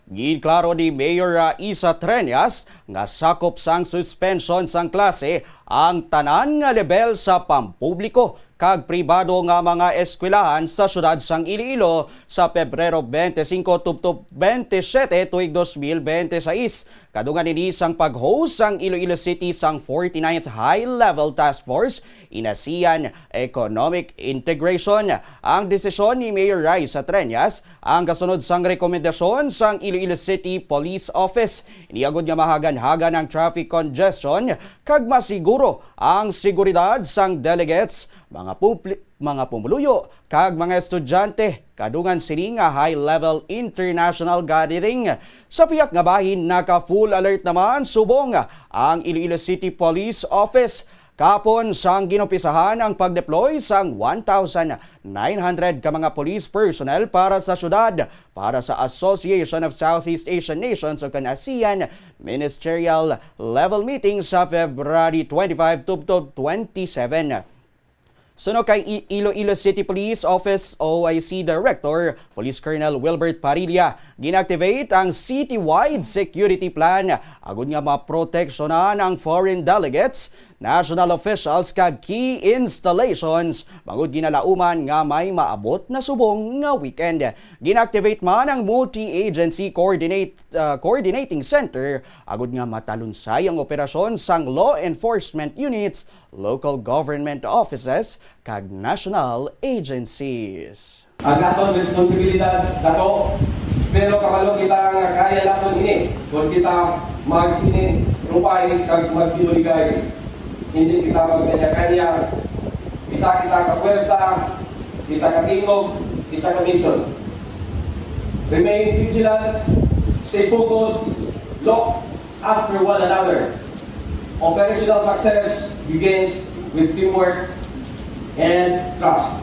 Giklaro ni Mayor Isa Treñas nga sakop sang suspension sang klase ang tanan nga level sa pampubliko kag pribado nga mga eskwelahan sa syudad sang Iloilo sa Pebrero 25 tubtob 27 tuig 2026. Kadungan ini sang pag-host sang Iloilo City sang 49th High Level Task Force in ASEAN Economic Integration. Ang desisyon ni Mayor Isa Treñas ang kasunod sang rekomendasyon sang Iloilo City Police Office. Iniagod nga mahagan-hagan ang traffic congestion kag masiguro ang seguridad sang delegates, mga pumuluyo kag mga estudyante kadungan sini nga high-level international gathering. Sa piyak nga bahin naka-full alert naman subong ang Iloilo City Police Office. Kapon sang ginupisahan ang pag-deploy sang 1,900 ka mga police personnel para sa syudad para sa Association of Southeast Asian Nations o ASEAN ministerial level meeting sa February 25 tubtob 27. Suno kay Iloilo City Police Office OIC Director, Police Colonel Wilbert Parilla, ginactivate ang citywide security plan agud nga maproteksyonan ang foreign delegates, national officials kag key installations bangod ginalauman nga may maabot na subong nga weekend. Ginactivate man ang multi-agency coordinating center agud nga matalunsay ang operasyon sang law enforcement units, local government offices kag national agencies. Ang atong responsibilidad dato, pero kabalo kita nga kaya naton ini kung kita mag-rupay kag magbinuligay. Hindi kita magkanya-kanya, isa kita kapwersa, isa katingog, isa kamison. Remain vigilant, stay focused, look after one another. Operational success begins with teamwork and trust.